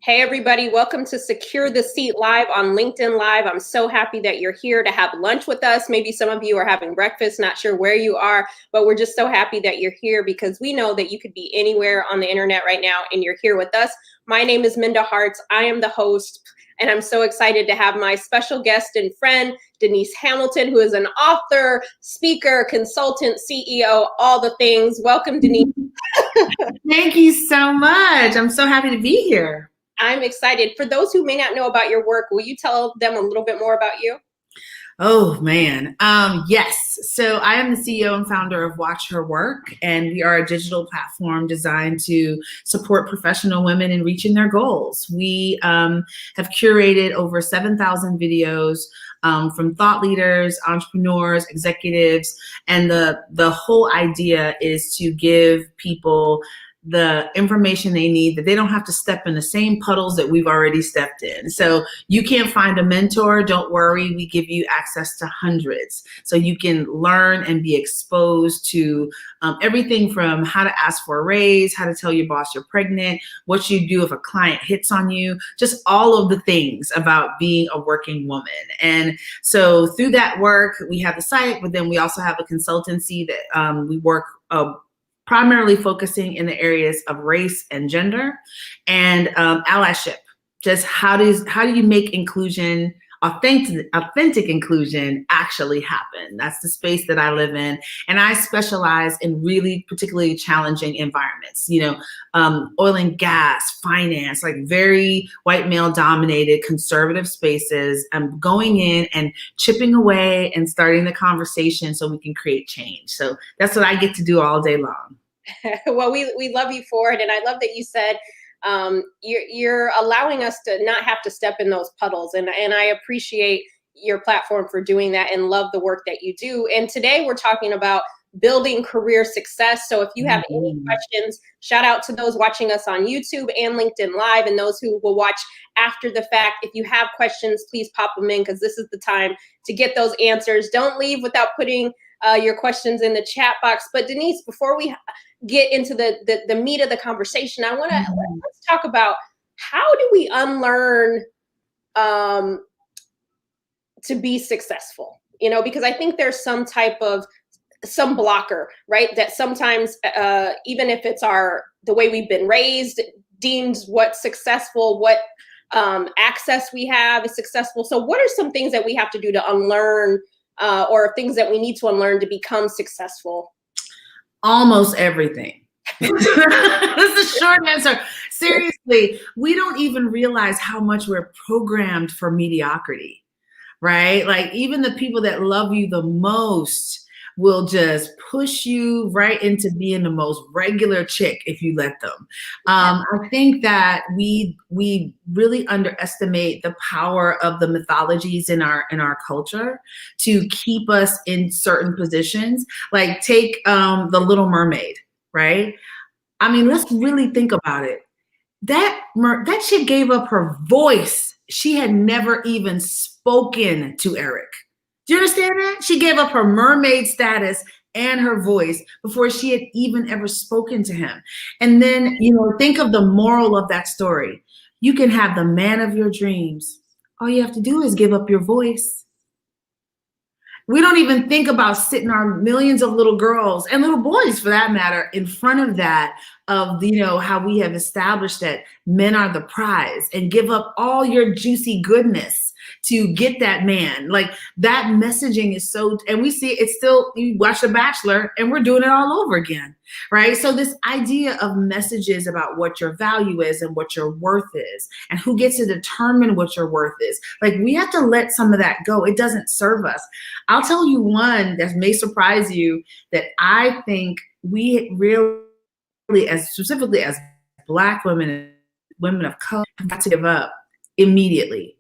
Hey everybody, welcome to Secure the Seat Live on LinkedIn Live. I'm so happy that you're here to have lunch with us. Maybe some of you are having breakfast, not sure where you are, but we're just so happy that you're here because we know that you could be anywhere on the internet right now and you're here with us. My name is Minda Harts. I am the host, and I'm so excited to have my special guest and friend, Denise Hamilton, who is an author, speaker, consultant, CEO, all the things. Welcome, Denise. Thank you so much. I'm so happy to be here. I'm excited. For those who may not know about your work, will you tell them a little bit more about you? Oh, man. Yes. So I am the CEO and founder of Watch Her Work, and we are a digital platform designed to support professional women in reaching their goals. We have curated over 7,000 videos from thought leaders, entrepreneurs, executives, and the whole idea is to give people the information they need, that they don't have to step in the same puddles that we've already stepped in. So you can't find a mentor, don't worry, we give you access to hundreds. So you can learn and be exposed to everything from how to ask for a raise, how to tell your boss you're pregnant, what you do if a client hits on you, just all of the things about being a working woman. And so through that work, we have the site, but then we also have a consultancy that we work primarily focusing in the areas of race and gender and allyship. Just how do you make inclusion, authentic inclusion actually happen? That's the space that I live in. And I specialize in really particularly challenging environments, oil and gas, finance, like very white male dominated conservative spaces. I'm going in and chipping away and starting the conversation so we can create change. So that's what I get to do all day long. Well, we love you for it. And I love that you said you're allowing us to not have to step in those puddles. And I appreciate your platform for doing that and love the work that you do. And today we're talking about building career success. So if you have any questions, shout out to those watching us on YouTube and LinkedIn Live, and those who will watch after the fact. If you have questions, please pop them in, because this is the time to get those answers. Don't leave without putting your questions in the chat box. But Denise, before we get into the meat of the conversation, I want to let's talk about how do we unlearn to be successful? Because I think there's some blocker, right? That sometimes even if it's the way we've been raised, deems what's successful, what access we have is successful. So what are some things that we have to do to unlearn, or things that we need to unlearn to become successful? Almost everything. That's the short answer. Seriously, we don't even realize how much we're programmed for mediocrity, right? Like even the people that love you the most will just push you right into being the most regular chick if you let them. I think that we really underestimate the power of the mythologies in our culture to keep us in certain positions. Like take the Little Mermaid, right? I mean, let's really think about it. That chick gave up her voice. She had never even spoken to Eric. Do you understand that? She gave up her mermaid status and her voice before she had even ever spoken to him. And then, think of the moral of that story. You can have the man of your dreams. All you have to do is give up your voice. We don't even think about sitting our millions of little girls and little boys, for that matter, in front of that, of how we have established that men are the prize, and give up all your juicy goodness to get that man. Like that messaging is so, and we see it's still, you watch The Bachelor and we're doing it all over again, right? So this idea of messages about what your value is and what your worth is and who gets to determine what your worth is. Like we have to let some of that go. It doesn't serve us. I'll tell you one that may surprise you that I think we really, specifically as Black women and women of color, have got to give up immediately.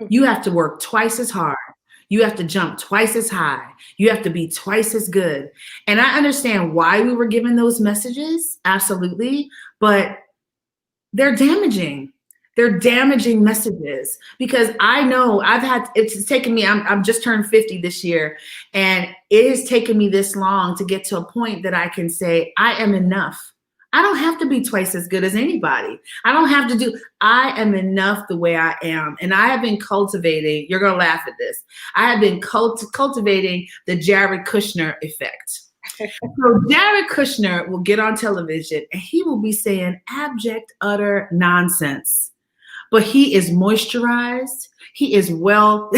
You have to work twice as hard. You have to jump twice as high. You have to be twice as good. And I understand why we were given those messages, absolutely, but they're damaging. They're damaging messages, because I know it's taken me, I'm just turned 50 this year, and it has taken me this long to get to a point that I can say, I am enough. I don't have to be twice as good as anybody. I am enough the way I am. And I have been cultivating, you're going to laugh at this. I have been cultivating the Jared Kushner effect. So Jared Kushner will get on television and he will be saying abject, utter nonsense. But he is moisturized. He is well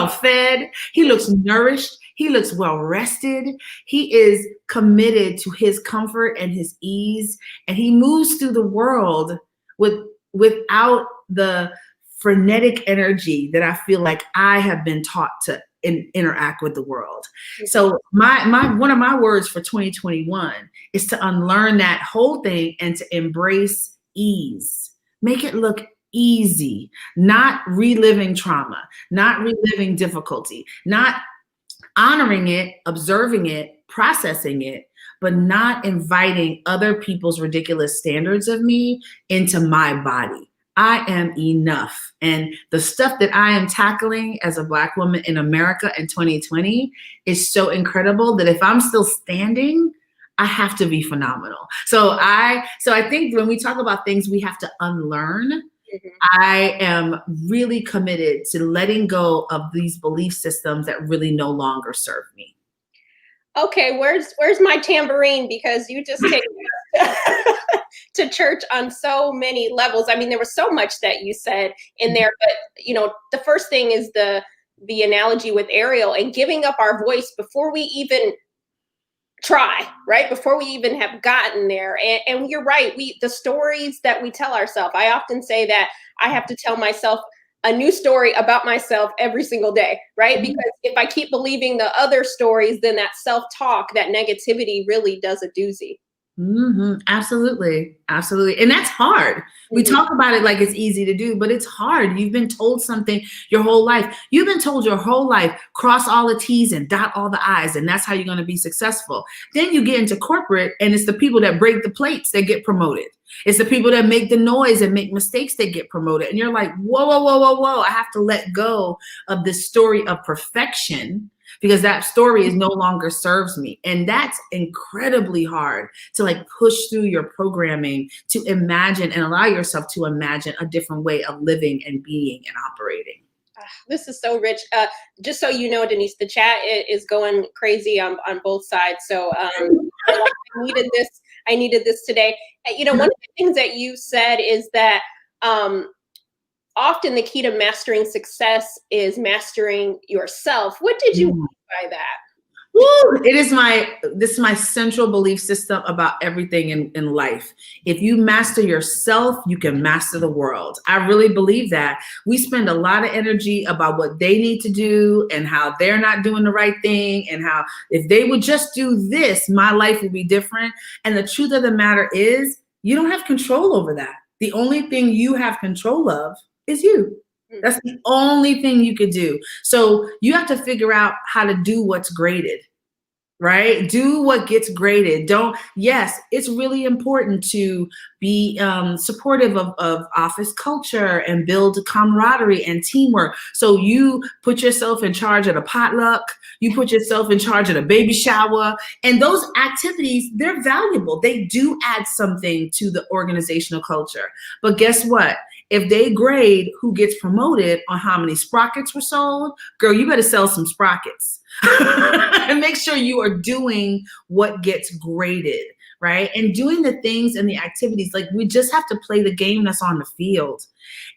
fed. He looks nourished. He looks well rested. He is committed to his comfort and his ease. And he moves through the world without the frenetic energy that I feel like I have been taught to interact with the world. So one of my words for 2021 is to unlearn that whole thing and to embrace ease. Make it look easy, not reliving trauma, not reliving difficulty, not honoring it, observing it, processing it, but not inviting other people's ridiculous standards of me into my body. I am enough. And the stuff that I am tackling as a Black woman in America in 2020 is so incredible that if I'm still standing, I have to be phenomenal. So I think when we talk about things we have to unlearn, I am really committed to letting go of these belief systems that really no longer serve me. Okay, where's my tambourine? Because you just take to church on so many levels. I mean, there was so much that you said in there, but the first thing is the analogy with Ariel and giving up our voice before we even try, right? Before we even have gotten there. And you're right. The stories that we tell ourselves, I often say that I have to tell myself a new story about myself every single day, right? Because if I keep believing the other stories, then that self-talk, that negativity really does a doozy. Absolutely. Absolutely. And that's hard. We talk about it like it's easy to do, but it's hard. You've been told something your whole life. You've been told your whole life, cross all the T's and dot all the I's, and that's how you're going to be successful. Then you get into corporate and it's the people that break the plates that get promoted. It's the people that make the noise and make mistakes that get promoted. And you're like, whoa, whoa, whoa, whoa, whoa. I have to let go of this story of perfection because that story is no longer serves me. And that's incredibly hard to like push through your programming to imagine and allow yourself to imagine a different way of living and being and operating. This is so rich. Just so you know, Denise, the chat is going crazy on both sides. So I needed this today. One of the things that you said is that often the key to mastering success is mastering yourself. What did you mean by that? Woo! This is my central belief system about everything in life. If you master yourself, you can master the world. I really believe that. We spend a lot of energy about what they need to do and how they're not doing the right thing and how if they would just do this, my life would be different. And the truth of the matter is, you don't have control over that. The only thing you have control of is you. That's the only thing you could do. So you have to figure out how to do what's graded, right? Do what gets graded. Yes, it's really important to be supportive of office culture and build camaraderie and teamwork. So you put yourself in charge of the potluck, you put yourself in charge of the baby shower, and those activities, they're valuable. They do add something to the organizational culture. But guess what? If they grade who gets promoted on how many sprockets were sold, girl, you better sell some sprockets and make sure you are doing what gets graded, right? And doing the things and the activities, like we just have to play the game that's on the field.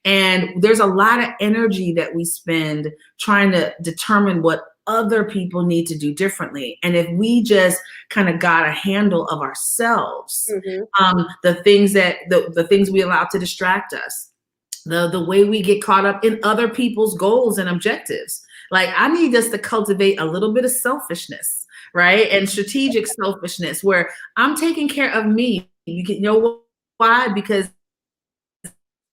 And there's a lot of energy that we spend trying to determine what other people need to do differently. And if we just kind of got a handle of ourselves, the things we allow to distract us, the way we get caught up in other people's goals and objectives. Like I need us to cultivate a little bit of selfishness, right? And strategic selfishness where I'm taking care of me. You know why? Because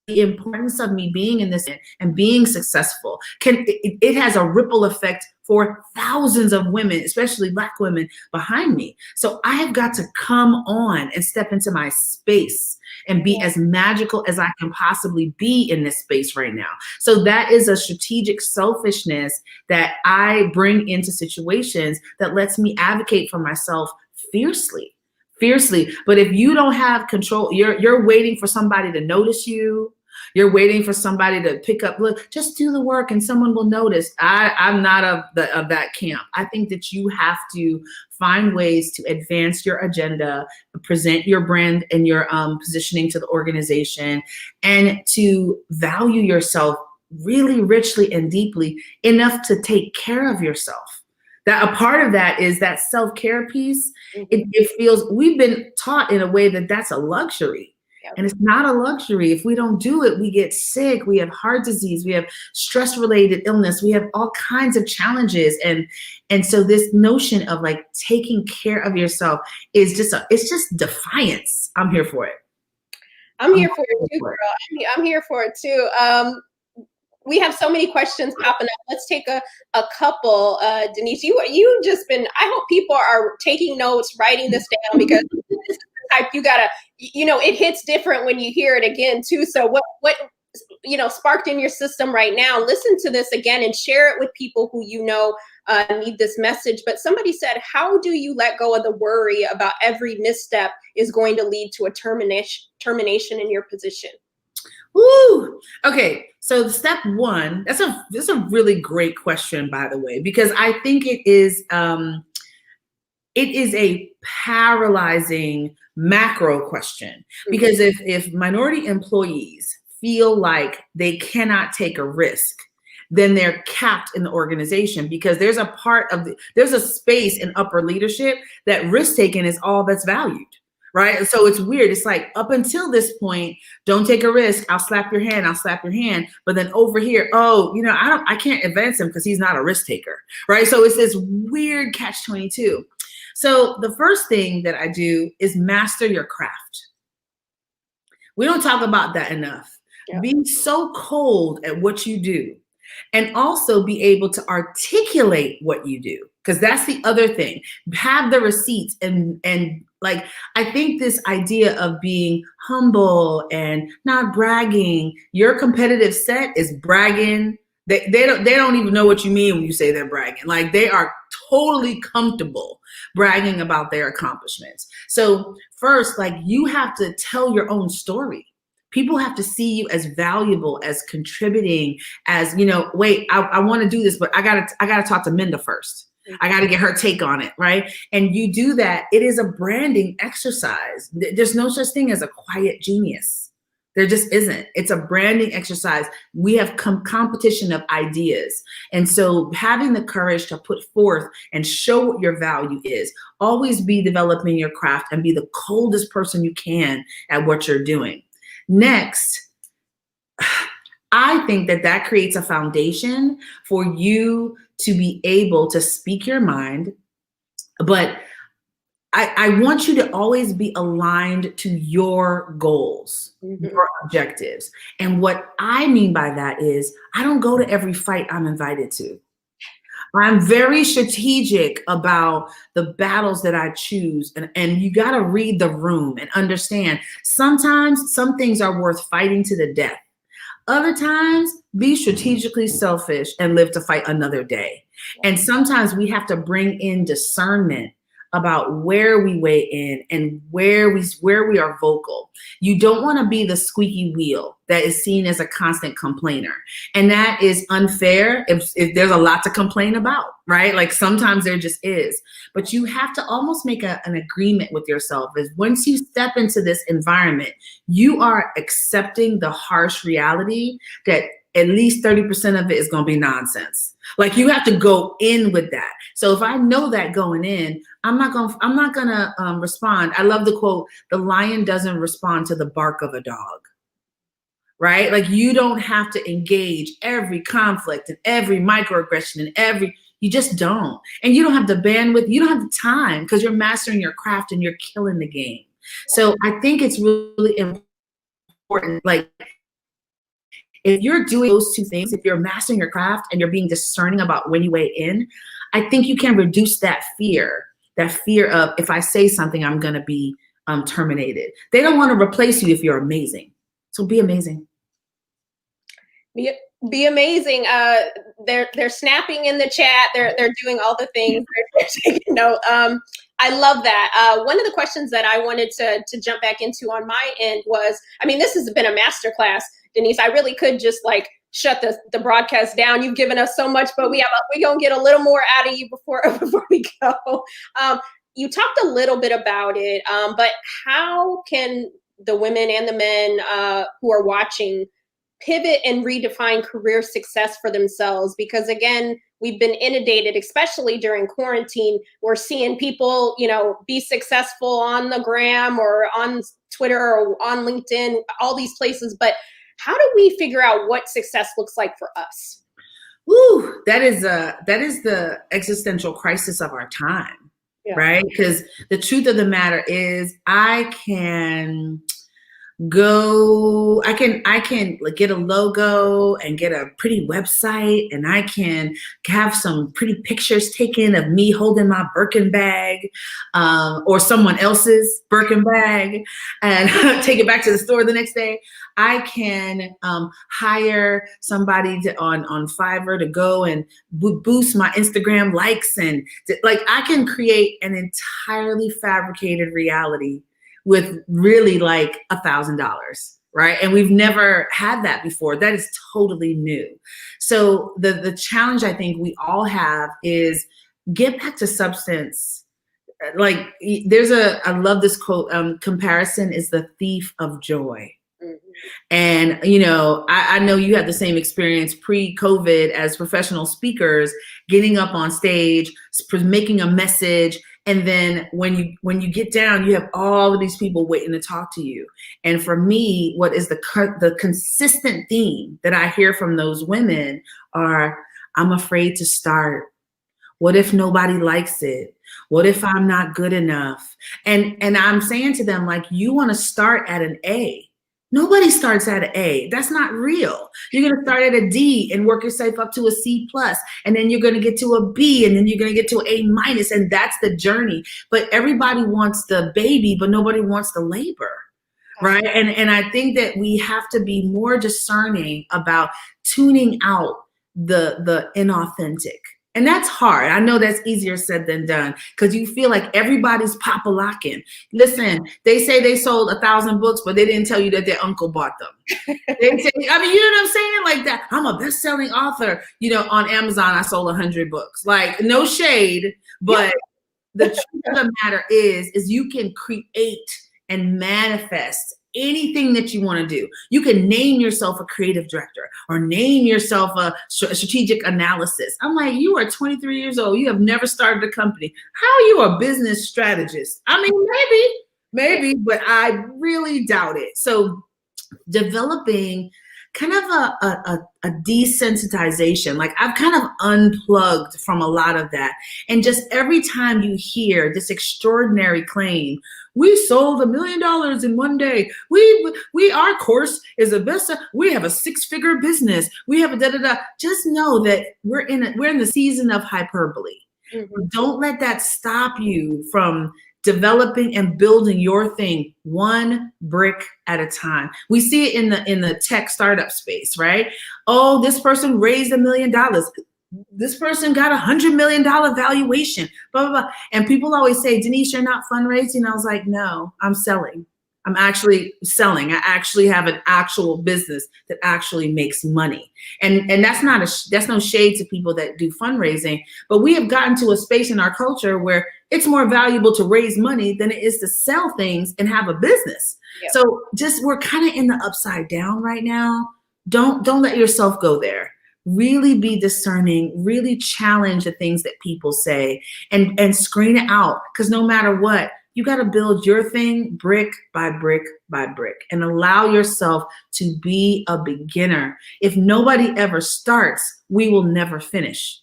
the importance of me being in this and being successful it has a ripple effect for thousands of women, especially Black women behind me. So I have got to come on and step into my space and be as magical as I can possibly be in this space right now. So that is a strategic selfishness that I bring into situations that lets me advocate for myself fiercely fiercely. But if you don't have control, you're waiting for somebody to notice you. You're waiting for somebody to pick up, look, just do the work and someone will notice. I'm not of that camp. I think that you have to find ways to advance your agenda, present your brand and your positioning to the organization, and to value yourself really richly and deeply enough to take care of yourself. That a part of that is that self-care piece. It feels, we've been taught in a way that that's a luxury. Yep. And it's not a luxury. If we don't do it, we get sick. We have heart disease. We have stress-related illness. We have all kinds of challenges. And so this notion of like taking care of yourself is just it's just defiance. I'm here for it. I'm here for it too, girl. I'm here for it too. We have so many questions popping up. Let's take a couple. Denise, you just been, I hope people are taking notes, writing this down, because this is the type you gotta, it hits different when you hear it again too. So what sparked in your system right now, listen to this again and share it with people who need this message. But somebody said, how do you let go of the worry about every misstep is going to lead to a termination in your position? Woo! Okay, so step one, that's a really great question, by the way, because I think it is a paralyzing macro question. Because if minority employees feel like they cannot take a risk, then they're capped in the organization, because there's a space in upper leadership that risk taking is all that's valued. Right. So it's weird. It's like, up until this point, don't take a risk. I'll slap your hand. I'll slap your hand. But then over here, I can't advance him because he's not a risk taker. Right. So it's this weird catch-22. So the first thing that I do is master your craft. We don't talk about that enough. Yeah. Being so cold at what you do, and also be able to articulate what you do. Because that's the other thing. Have the receipts and like, I think this idea of being humble and not bragging, your competitive set is bragging. They don't even know what you mean when you say they're bragging. Like, they are totally comfortable bragging about their accomplishments. So first, like, you have to tell your own story. People have to see you as valuable, as contributing, as, wait, I want to do this, but I gotta talk to Minda first. I got to get her take on it, right? And you do that. It is a branding exercise. There's no such thing as a quiet genius. There just isn't. It's a branding exercise. We have competition of ideas. And so having the courage to put forth and show what your value is, always be developing your craft and be the coldest person you can at what you're doing. Next, I think that creates a foundation for you to be able to speak your mind, but I want you to always be aligned to your goals, your objectives. And what I mean by that is, I don't go to every fight I'm invited to. I'm very strategic about the battles that I choose. And you got to read the room and understand, sometimes some things are worth fighting to the death. Other times, be strategically selfish and live to fight another day. And sometimes we have to bring in discernment about where we weigh in and where we are vocal. You don't want to be the squeaky wheel that is seen as a constant complainer. And that is unfair if there's a lot to complain about, right? Like, sometimes there just is. But you have to almost make an agreement with yourself, is once you step into this environment, you are accepting the harsh reality that at least 30% of it is going to be nonsense. Like, you have to go in with that. So if I know that going in, I'm not going to respond. I love the quote, the lion doesn't respond to the bark of a dog, right? Like, you don't have to engage every conflict and every microaggression and you just don't. And you don't have the bandwidth, you don't have the time, because you're mastering your craft and you're killing the game. So I think it's really important. Like, if you're doing those two things, if you're mastering your craft and you're being discerning about when you weigh in, I think you can reduce that fear of, if I say something, I'm going to be terminated. They don't want to replace you if you're amazing. So be amazing. Be amazing. They're snapping in the chat. They're doing all the things. They're taking note. I love that. One of the questions that I wanted to jump back into on my end was, I mean, this has been a masterclass, Denise. I really could just like shut the broadcast down. You've given us so much, but we're gonna get a little more out of you before we go. You talked a little bit about it, but how can the women and the men who are watching pivot and redefine career success for themselves? Because again, we've been inundated, especially during quarantine. We're seeing people, be successful on the gram or on Twitter or on LinkedIn, all these places. But how do we figure out what success looks like for us? Ooh, that is the existential crisis of our time, right? Because the truth of the matter is, I can get a logo and get a pretty website, and I can have some pretty pictures taken of me holding my Birkin bag or someone else's Birkin bag and take it back to the store the next day. I can hire somebody on Fiverr to go and boost my Instagram likes, and I can create an entirely fabricated reality with really like $1,000, right? And we've never had that before. That is totally new. So the challenge I think we all have is get back to substance. Like I love this quote, comparison is the thief of joy. Mm-hmm. And, I know you had the same experience pre-COVID as professional speakers, getting up on stage, making a message. And then when you get down, you have all of these people waiting to talk to you. And for me, what is the consistent theme that I hear from those women are, I'm afraid to start. What if nobody likes it? What if I'm not good enough? And I'm saying to them, like, you want to start at an A. Nobody starts at an A. That's not real. You're going to start at a D and work yourself up to a C+, and then you're going to get to a B, and then you're going to get to an A-, and that's the journey. But everybody wants the baby, but nobody wants the labor, right? And I think that we have to be more discerning about tuning out the inauthentic. And that's hard. I know that's easier said than done, because you feel like everybody's pop-a-locking. Listen, they say they sold 1,000 books, but they didn't tell you that their uncle bought them. They say, you know what I'm saying? Like that. I'm a best-selling author. On Amazon, I sold 100 books. Like, no shade, but the truth of the matter is you can create and manifest anything that you want to do. You can name yourself a creative director or name yourself a strategic analysis. I'm like, you are 23 years old. You have never started a company. How are you a business strategist? I mean, maybe, but I really doubt it. So developing kind of a desensitization, like I've kind of unplugged from a lot of that. And just every time you hear this extraordinary claim, we sold $1 million in one day. Our course is a best. We have a 6-figure business. We have a da-da-da. Just know that we're in the season of hyperbole. Mm-hmm. Don't let that stop you from developing and building your thing one brick at a time. We see it in the tech startup space, right? Oh, this person raised $1 million. This person got $100 million valuation, blah, blah, blah. And people always say, Denise, you're not fundraising. I was like, no, I'm selling. I'm actually selling. I actually have an actual business that actually makes money. And that's no shade to people that do fundraising, but we have gotten to a space in our culture where it's more valuable to raise money than it is to sell things and have a business. Yep. So we're kind of in the upside down right now. Don't let yourself go there. Really be discerning, really challenge the things that people say and screen it out. Because no matter what, you got to build your thing brick by brick by brick and allow yourself to be a beginner. If nobody ever starts, we will never finish.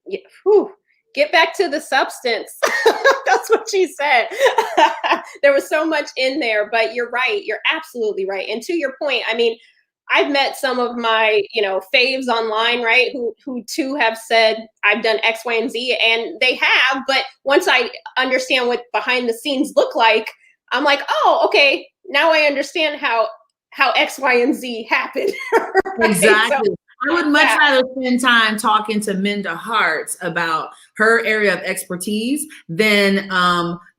Yeah. Whew. Get back to the substance. That's what she said. There was so much in there, but you're right. You're absolutely right. And to your point, I mean, I've met some of my, faves online, right? Who too have said, I've done X, Y, and Z, and they have. But once I understand what behind the scenes look like, I'm like, oh, okay. Now I understand how X, Y, and Z happened, Right? So, Exactly. I would much yeah. rather spend time talking to Minda Harts about her area of expertise than,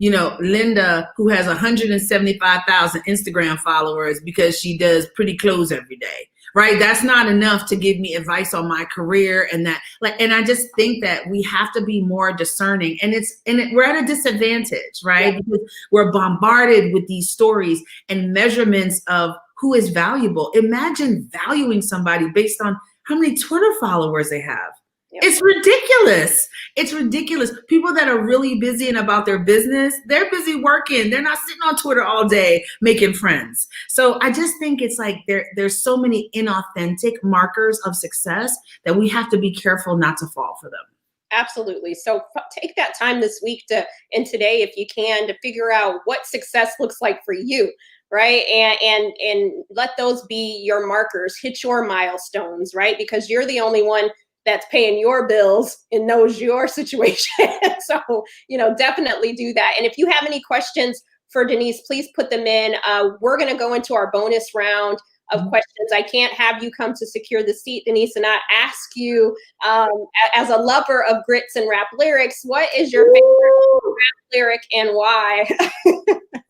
Linda, who has 175,000 Instagram followers because she does pretty clothes every day. Right. That's not enough to give me advice on my career and that, and I just think that we have to be more discerning, and we're at a disadvantage, right? Yeah. Because we're bombarded with these stories and measurements of who is valuable. Imagine valuing somebody based on how many Twitter followers they have. Yep. It's ridiculous. It's ridiculous. People that are really busy and about their business, they're busy working. They're not sitting on Twitter all day making friends. So I just think it's like there's so many inauthentic markers of success that we have to be careful not to fall for them. Absolutely. So take that time this week and today, if you can, to figure out what success looks like for you. Right. And let those be your markers, hit your milestones, right? Because you're the only one that's paying your bills and knows your situation. So, definitely do that. And if you have any questions for Denise, please put them in. We're going to go into our bonus round of questions. I can't have you come to Secure the Seat, Denise, and not ask you, as a lover of grits and rap lyrics, what is your favorite rap lyric and why?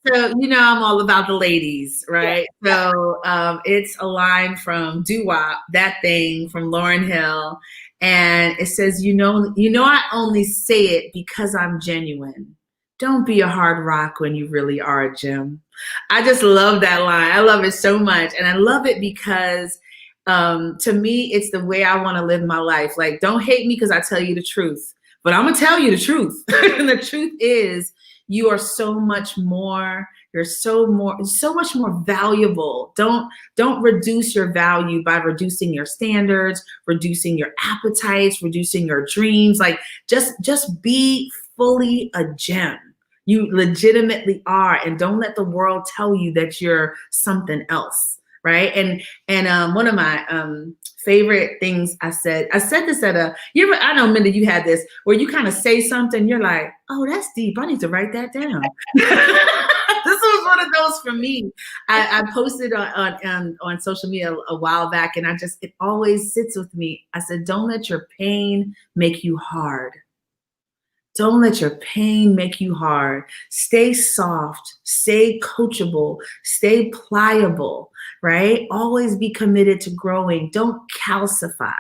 So, I'm all about the ladies, right? Yeah. So it's a line from Doo Wop, That Thing from Lauryn Hill. And it says, I only say it because I'm genuine. Don't be a hard rock when you really are a gem. I just love that line. I love it so much. And I love it because to me, it's the way I want to live my life. Like, don't hate me because I tell you the truth, but I'm going to tell you the truth. And the truth is, you are so much more. You're so much more valuable. Don't reduce your value by reducing your standards, reducing your appetites, reducing your dreams. Like, just be fully a gem. You legitimately are, and don't let the world tell you that you're something else, right? And one of my favorite things I said this at I know, Minda, you had this where you kind of say something, you're like, oh, that's deep. I need to write that down. This was one of those for me. I posted on social media a while back, and it always sits with me. I said, don't let your pain make you hard. Don't let your pain make you hard. Stay soft, stay coachable, stay pliable, right? Always be committed to growing. Don't calcify.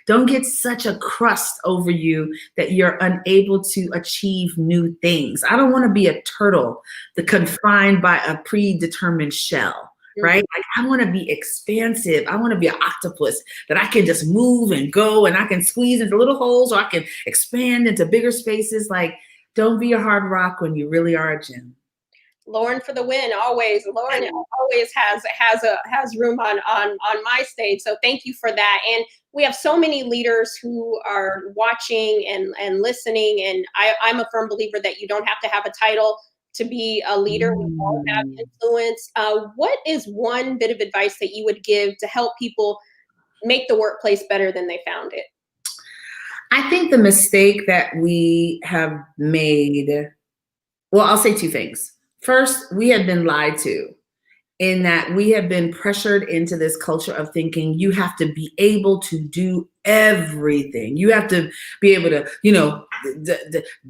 Don't get such a crust over you that you're unable to achieve new things. I don't want to be a turtle confined by a predetermined shell. Right? Like, I want to be expansive. I want to be an octopus that I can just move and go, and I can squeeze into little holes, or I can expand into bigger spaces. Like, don't be a hard rock when you really are a gem. Lauren for the win, always. Lauren always has room on my stage. So thank you for that. And we have so many leaders who are watching and listening. And I'm a firm believer that you don't have to have a title to be a leader. We all have influence. What is one bit of advice that you would give to help people make the workplace better than they found it? I think the mistake that we have made, well, I'll say two things. First, we have been lied to, in that we have been pressured into this culture of thinking you have to be able to do everything. You have to be able to,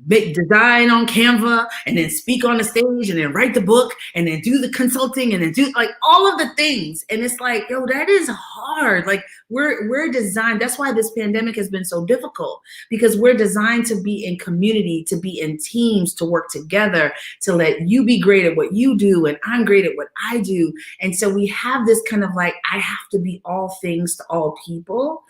design on Canva, and then speak on the stage, and then write the book, and then do the consulting, and then do like all of the things. And it's like, yo, that is hard. Like, we're designed. That's why this pandemic has been so difficult, because we're designed to be in community, to be in teams, to work together, to let you be great at what you do, and I'm great at what I do. And so we have this kind of like, I have to be all things to all people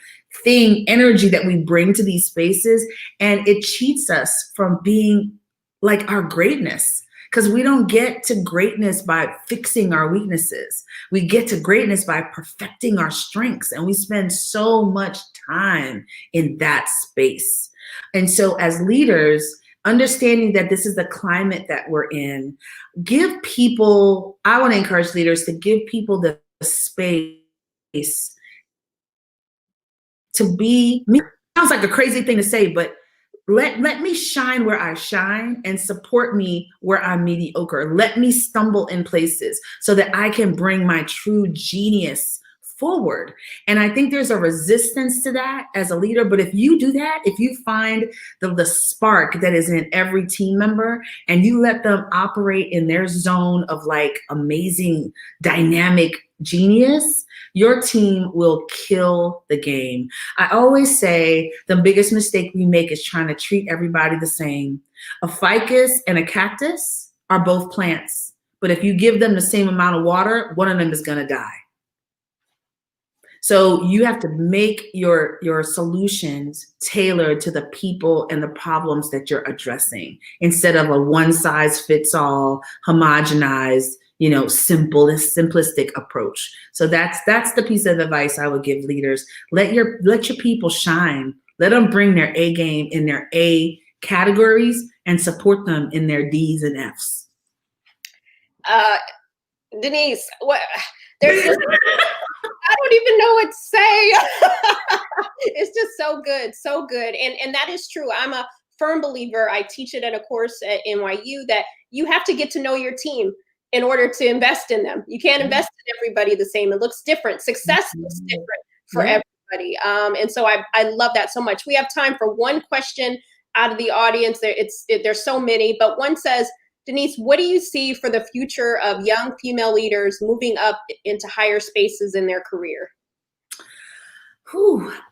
energy that we bring to these spaces, and it cheats us from being like our greatness, because we don't get to greatness by fixing our weaknesses. We get to greatness by perfecting our strengths, and we spend so much time in that space. And so as leaders, understanding that this is the climate that we're in, I want to encourage leaders to give people the space to be me. Sounds like a crazy thing to say, but let me shine where I shine, and support me where I'm mediocre. Let me stumble in places so that I can bring my true genius forward. And I think there's a resistance to that as a leader. But if you do that, if you find the spark that is in every team member and you let them operate in their zone of like amazing, dynamic genius, your team will kill the game. I always say the biggest mistake we make is trying to treat everybody the same. A ficus and a cactus are both plants, but if you give them the same amount of water, one of them is going to die. So you have to make your solutions tailored to the people and the problems that you're addressing instead of a one size fits all, homogenized, simplistic approach. So that's the piece of advice I would give leaders. Let your people shine. Let them bring their A game in their A categories and support them in their D's and F's. Denise, what? There's just, I don't even know what to say. It's just so good, so good. And that is true. I'm a firm believer. I teach it at a course at NYU that you have to get to know your team in order to invest in them. You can't invest in everybody the same. It looks different. Success looks different for everybody. And so I love that so much. We have time for one question out of the audience. There's so many, but one says, Denise, what do you see for the future of young female leaders moving up into higher spaces in their career?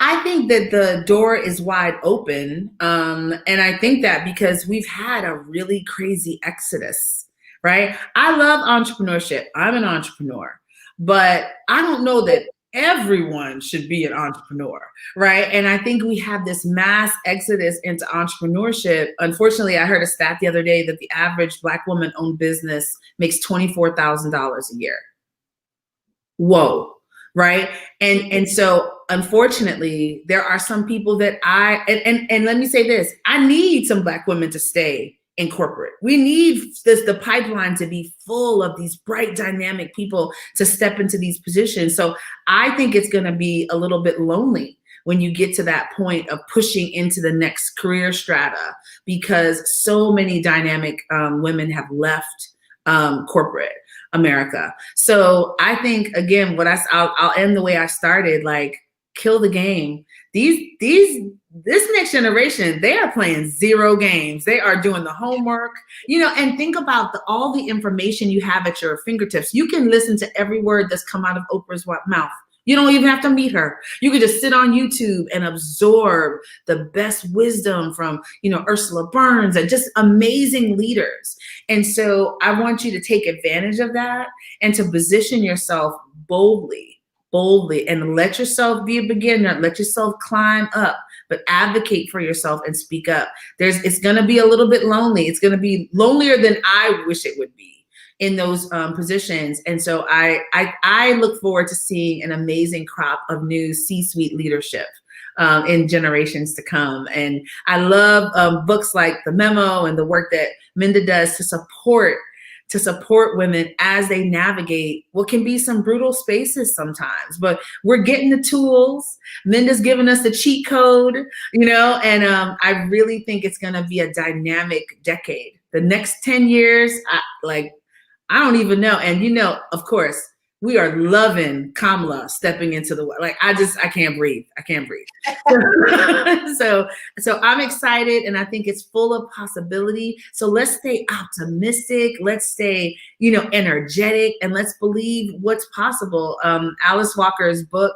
I think that the door is wide open. And I think that because we've had a really crazy exodus, right? I love entrepreneurship. I'm an entrepreneur, but I don't know that everyone should be an entrepreneur, right? And I think we have this mass exodus into entrepreneurship. Unfortunately, I heard a stat the other day that the average Black woman-owned business makes $24,000 a year. Whoa, right? And so unfortunately, there are some people that and let me say this, I need some Black women to stay in corporate. We need the pipeline to be full of these bright, dynamic people to step into these positions. So I think it's going to be a little bit lonely when you get to that point of pushing into the next career strata, because so many dynamic women have left corporate America. So I think, again, I'll end the way I started, like, kill the game. This next generation, they are playing zero games. They are doing the homework, and think about all the information you have at your fingertips. You can listen to every word that's come out of Oprah's mouth. You don't even have to meet her. You can just sit on YouTube and absorb the best wisdom from, Ursula Burns and just amazing leaders. And so I want you to take advantage of that and to position yourself boldly, and let yourself be a beginner. Let yourself climb up, but advocate for yourself and speak up. It's going to be a little bit lonely. It's going to be lonelier than I wish it would be in those positions. And so I look forward to seeing an amazing crop of new C-suite leadership in generations to come. And I love books like The Memo and the work that Minda does to support women as they navigate what can be some brutal spaces sometimes, but we're getting the tools. Minda's giving us the cheat code, and I really think it's going to be a dynamic decade. The next 10 years, I don't even know. And, of course, we are loving Kamala stepping into the, I can't breathe. I can't breathe. So I'm excited, and I think it's full of possibility. So let's stay optimistic. Let's stay, energetic, and let's believe what's possible. Alice Walker's book,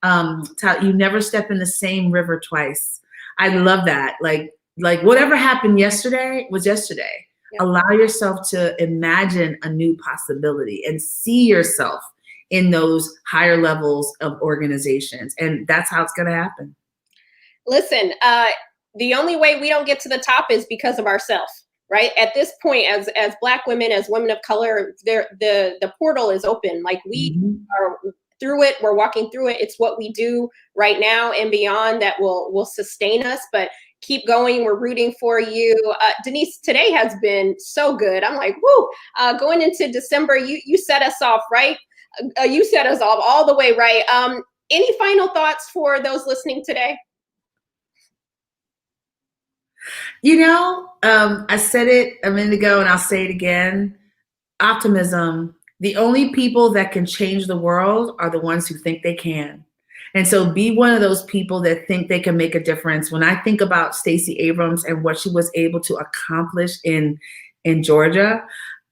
You Never Step in the Same River Twice. I love that. Like whatever happened yesterday was yesterday. Yeah. Allow yourself to imagine a new possibility and see yourself in those higher levels of organizations. And that's how it's going to happen. Listen, the only way we don't get to the top is because of ourselves, right? At this point, as Black women, as women of color, the portal is open. Like, we are through it. We're walking through it. It's what we do right now and beyond that will sustain us. But keep going. We're rooting for you. Denise, today has been so good. I'm like, woo, going into December, you set us off, right? You set us off all the way right. Any final thoughts for those listening today? I said it a minute ago and I'll say it again. Optimism The only people that can change the world are the ones who think they can. And so be one of those people that think they can make a difference. When I think about Stacey Abrams and what she was able to accomplish in Georgia,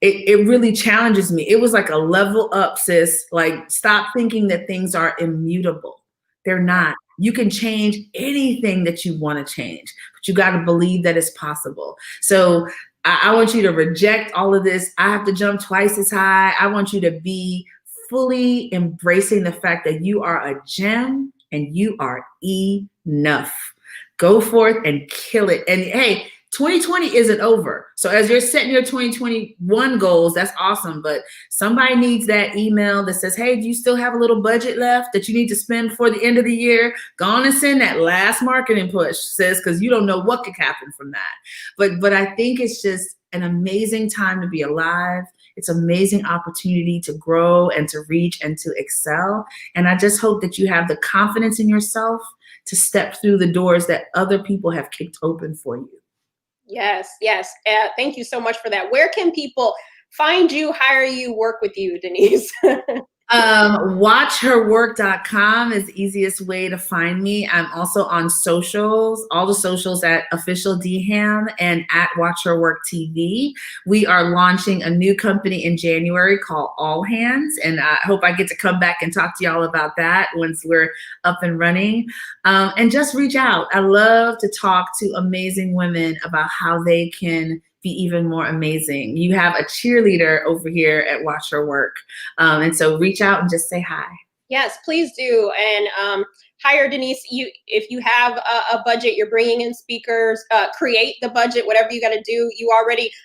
it really challenges me. It was like a level up, sis. Like, stop thinking that things are immutable. They're not. You can change anything that you want to change, but you got to believe that it's possible. So I want you to reject all of this. I have to jump twice as high. I want you to be fully embracing the fact that you are a gem and you are enough. Go forth and kill it. And hey, 2020 isn't over. So as you're setting your 2021 goals, that's awesome. But somebody needs that email that says, hey, do you still have a little budget left that you need to spend for the end of the year? Go on and send that last marketing push, sis, because you don't know what could happen from that. But I think it's just an amazing time to be alive. It's an amazing opportunity to grow and to reach and to excel. And I just hope that you have the confidence in yourself to step through the doors that other people have kicked open for you. Yes, yes. Thank you so much for that. Where can people find you, hire you, work with you, Denise? Watchherwork.com is the easiest way to find me. I'm also on socials, all the socials at official DHAM and at Watch Her Work TV. We are launching a new company in January called All Hands, and I hope I get to come back and talk to y'all about that once we're up and running. And just reach out. I love to talk to amazing women about how they can be even more amazing. You have a cheerleader over here at Watch Her Work. And so reach out and just say hi. Yes, please do. And hire Denise. If you have a budget, you're bringing in speakers, create the budget, whatever you got to do.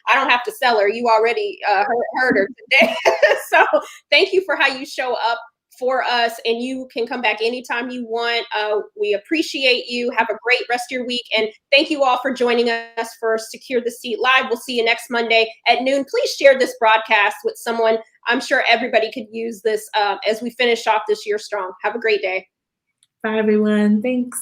I don't have to sell her. You already heard her today. So thank you for how you show up for us, and you can come back anytime you want. We appreciate you. Have a great rest of your week, and thank you all for joining us for Secure the Seat Live. We'll see you next Monday at noon. Please share this broadcast with someone. I'm sure everybody could use this as we finish off this year strong. Have a great day. Bye, everyone. Thanks.